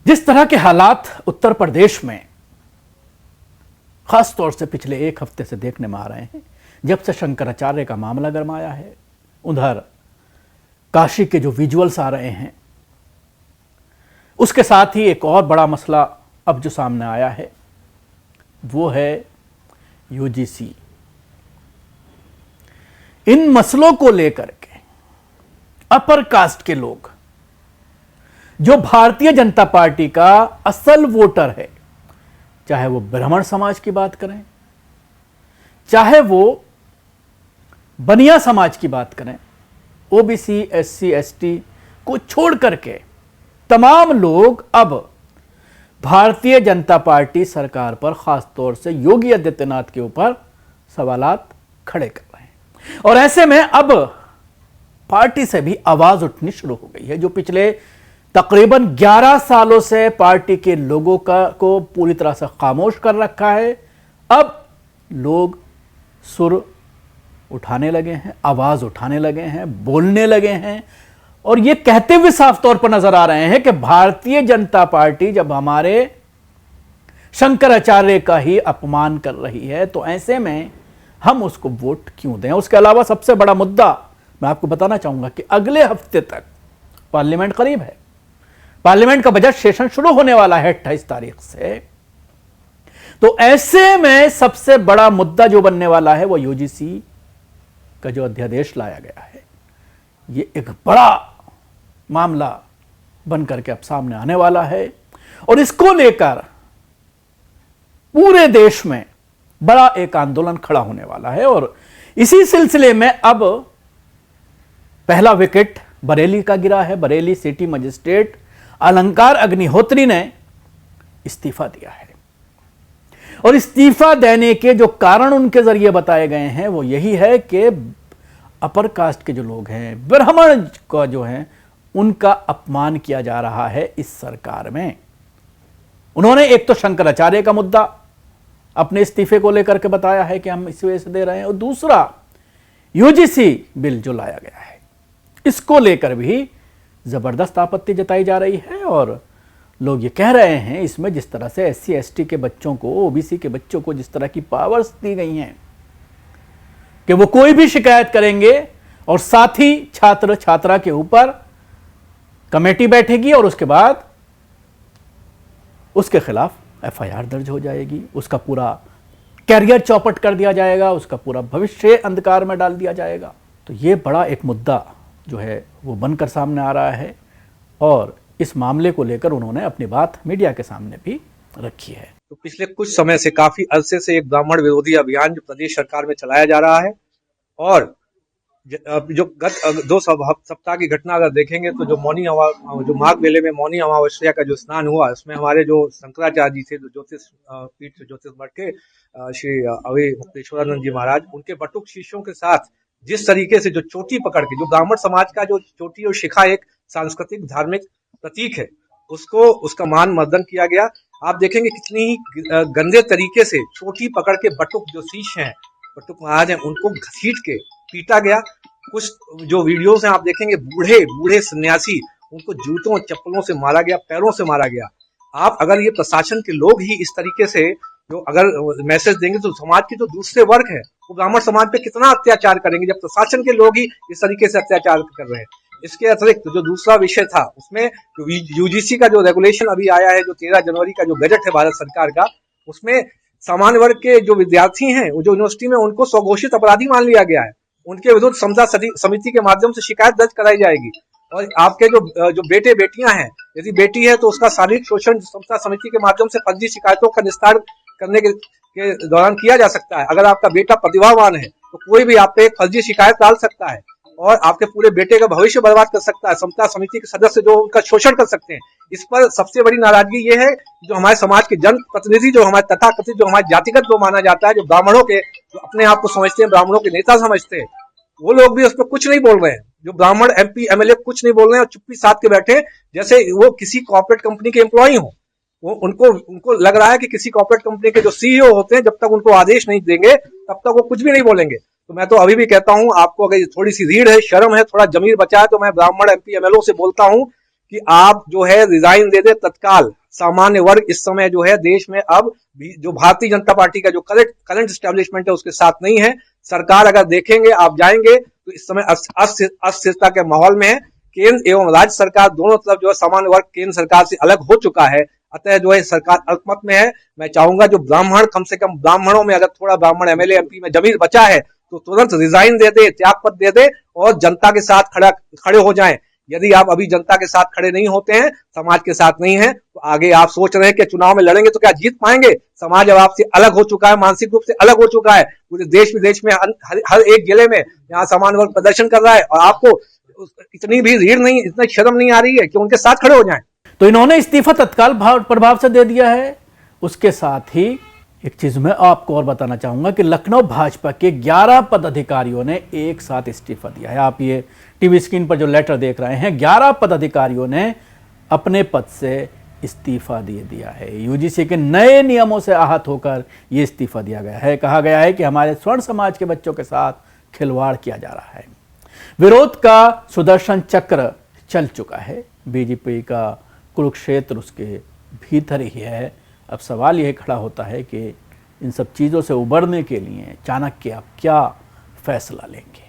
जिस तरह के हालात उत्तर प्रदेश में खास तौर से पिछले एक हफ्ते से देखने में आ रहे हैं, जब से शंकराचार्य का मामला गरमाया है, उधर काशी के जो विजुअल्स आ रहे हैं, उसके साथ ही एक और बड़ा मसला अब जो सामने आया है वो है यूजीसी। इन मसलों को लेकर के अपर कास्ट के लोग, जो भारतीय जनता पार्टी का असल वोटर है, चाहे वो ब्राह्मण समाज की बात करें, चाहे वो बनिया समाज की बात करें, ओबीसी, एससी, एसटी को छोड़ करके तमाम लोग अब भारतीय जनता पार्टी सरकार पर, खास तौर से योगी आदित्यनाथ के ऊपर सवालात खड़े कर रहे हैं। और ऐसे में अब पार्टी से भी आवाज उठनी शुरू हो गई है। जो पिछले तकरीबन 11 सालों से पार्टी के लोगों को पूरी तरह से खामोश कर रखा है, अब लोग सुर उठाने लगे हैं, आवाज उठाने लगे हैं, बोलने लगे हैं और ये कहते हुए साफ तौर पर नजर आ रहे हैं कि भारतीय जनता पार्टी जब हमारे शंकराचार्य का ही अपमान कर रही है तो ऐसे में हम उसको वोट क्यों दें। उसके अलावा सबसे बड़ा मुद्दा मैं आपको बताना चाहूंगा कि अगले हफ्ते तक पार्लियामेंट करीब है, पार्लियामेंट का बजट सेशन शुरू होने वाला है 28 तारीख से। तो ऐसे में सबसे बड़ा मुद्दा जो बनने वाला है वो यूजीसी का जो अध्यादेश लाया गया है, ये एक बड़ा मामला बनकर के अब सामने आने वाला है और इसको लेकर पूरे देश में बड़ा एक आंदोलन खड़ा होने वाला है। और इसी सिलसिले में अब पहला विकेट बरेली का गिरा है। बरेली सिटी मजिस्ट्रेट अलंकार अग्निहोत्री ने इस्तीफा दिया है और इस्तीफा देने के जो कारण उनके जरिए बताए गए हैं वो यही है कि अपर कास्ट के जो लोग हैं, ब्राह्मण का जो है, उनका अपमान किया जा रहा है इस सरकार में। उन्होंने एक तो शंकराचार्य का मुद्दा अपने इस्तीफे को लेकर के बताया है कि हम इस वजह से दे रहे हैं, और दूसरा यूजीसी बिल जो लाया गया है इसको लेकर भी जबरदस्त आपत्ति जताई जा रही है। और लोग ये कह रहे हैं इसमें जिस तरह से एससी एसटी के बच्चों को, ओबीसी के बच्चों को जिस तरह की पावर्स दी गई हैं कि वो कोई भी शिकायत करेंगे और साथ ही छात्र छात्रा के ऊपर कमेटी बैठेगी और उसके बाद उसके खिलाफ एफआईआर दर्ज हो जाएगी, उसका पूरा कैरियर चौपट कर दिया जाएगा, उसका पूरा भविष्य अंधकार में डाल दिया जाएगा। तो ये बड़ा एक मुद्दा जो है वो बनकर सामने आ रहा है और इस मामले को लेकर उन्होंने अपनी बात मीडिया के सामने भी रखी है। तो पिछले कुछ समय से, काफी अरसे से एक ब्राह्मण विरोधी अभियान जो प्रदेश सरकार में चलाया जा रहा है और जो गत 2 सप्ताह की घटना अगर देखेंगे तो जो माघ मेले में मौनी अमावस्या का जो स्नान हुआ, उसमें हमारे जो शंकराचार्य जी थे, जो ज्योतिष पीठ ज्योतिष मठ के श्री अवि मुक्तेश्वरानंद जी महाराज, उनके बटुक शिष्यों के साथ जिस तरीके से जो चोटी पकड़ के, जो ब्राह्मण समाज का जो चोटी और शिखा एक सांस्कृतिक धार्मिक प्रतीक है, उसका मान मर्दन किया गया। आप देखेंगे कितनी ही गंदे तरीके से चोटी पकड़ के बटुक जो शीश हैं, बटुक महाराज हैं, उनको घसीट के पीटा गया। कुछ जो वीडियोस हैं आप देखेंगे, बूढ़े बूढ़े सन्यासी, उनको जूतों चप्पलों से मारा गया, पैरों से मारा गया। आप अगर ये प्रशासन के लोग ही इस तरीके से जो अगर मैसेज देंगे तो समाज के जो दूसरे वर्ग है वो ब्राह्मण समाज पे कितना अत्याचार करेंगे, जब प्रशासन के लोग ही इस तरीके से अत्याचार कर रहे हैं। इसके अतिरिक्त जो दूसरा विषय था उसमें यूजीसी का जो रेगुलेशन अभी आया है, जो 13 जनवरी का जो बजट है भारत सरकार का, उसमें सामान्य वर्ग के जो विद्यार्थी हैं, जो यूनिवर्सिटी में, उनको स्वघोषित अपराधी मान लिया गया है। उनके विरुद्ध समता समिति के माध्यम से शिकायत दर्ज कराई जाएगी। और आपके जो बेटे बेटियां हैं, यदि बेटी है तो उसका शारीरिक शोषण समता समिति के माध्यम से फर्जी शिकायतों का निस्तारण करने के दौरान किया जा सकता है। अगर आपका बेटा प्रतिभावान है तो कोई भी आप पे एक फर्जी शिकायत डाल सकता है और आपके पूरे बेटे का भविष्य बर्बाद कर सकता है। समता समिति के सदस्य जो उनका शोषण कर सकते हैं। इस पर सबसे बड़ी नाराजगी ये है जो हमारे समाज के जन प्रतिनिधि, जो हमारे तथाकथित, जो हमारे जातिगत जो माना जाता है, जो ब्राह्मणों के, जो अपने आप को समझते हैं ब्राह्मणों के नेता समझते हैं, वो लोग भी उस पर कुछ नहीं बोल रहे हैं। जो ब्राह्मण एमपी एमएलए कुछ नहीं बोल रहे हैं और चुप्पी साध के बैठे, जैसे वो किसी कॉर्पोरेट कंपनी के एम्प्लॉई हो। वो उनको लग रहा है कि किसी कॉर्पोरेट कंपनी के जो सीईओ होते हैं, जब तक उनको आदेश नहीं देंगे तब तक वो कुछ भी नहीं बोलेंगे। तो मैं तो अभी भी कहता हूं, आपको अगर थोड़ी सी रीढ़ है, शर्म है, थोड़ा जमीर बचा है, तो मैं ब्राह्मण एमपी एमएलओ से बोलता हूं कि आप जो है रिजाइन दे दे तत्काल। सामान्य वर्ग इस समय जो है देश में अब भी जो भारतीय जनता पार्टी का जो करंट एस्टेब्लिशमेंट है उसके साथ नहीं है। सरकार अगर देखेंगे, आप जाएंगे तो इस समय अस्थिरता के माहौल में है। केंद्र एवं राज्य सरकार दोनों तरफ जो है सामान्य वर्ग केंद्र सरकार से अलग हो चुका है। अतः जो है सरकार अल्पमत में है। मैं चाहूंगा जो ब्राह्मण, कम से कम ब्राह्मणों में अगर थोड़ा ब्राह्मण एमएलए एमपी में जमीर बचा है तो तुरंत रिजाइन दे दे, त्यागपत्र दे दे और जनता के साथ खड़े हो जाएं। यदि आप अभी जनता के साथ खड़े नहीं होते हैं, समाज के साथ नहीं है, तो आगे आप सोच रहे हैं कि चुनाव में लड़ेंगे तो क्या जीत पाएंगे? समाज अब आपसे अलग हो चुका है, मानसिक रूप से अलग हो चुका है। पूरे देश विदेश में हर एक जिले में यहाँ सामान्य वर्ग प्रदर्शन कर रहा है और आपको इतनी भी रीढ़ नहीं, इतनी शर्म नहीं आ रही है कि उनके साथ खड़े हो जाएं। तो इन्होंने इस्तीफा तत्काल प्रभाव से दे दिया है। उसके साथ ही एक चीज मैं आपको और बताना चाहूंगा कि लखनऊ भाजपा के 11 पदाधिकारियों ने एक साथ इस्तीफा दिया है। आप ये टीवी स्क्रीन पर जो लेटर देख रहे हैं, 11 पदाधिकारियों ने अपने पद से इस्तीफा दे दिया है। यूजीसी के नए नियमों से आहत होकर यह इस्तीफा दिया गया है। कहा गया है कि हमारे स्वर्ण समाज के बच्चों के साथ खिलवाड़ किया जा रहा है। विरोध का सुदर्शन चक्र चल चुका है। बीजेपी का कुरुक्षेत्र उसके भीतर ही है। अब सवाल यह खड़ा होता है कि इन सब चीज़ों से उबरने के लिए चाणक्य अब क्या फैसला लेंगे।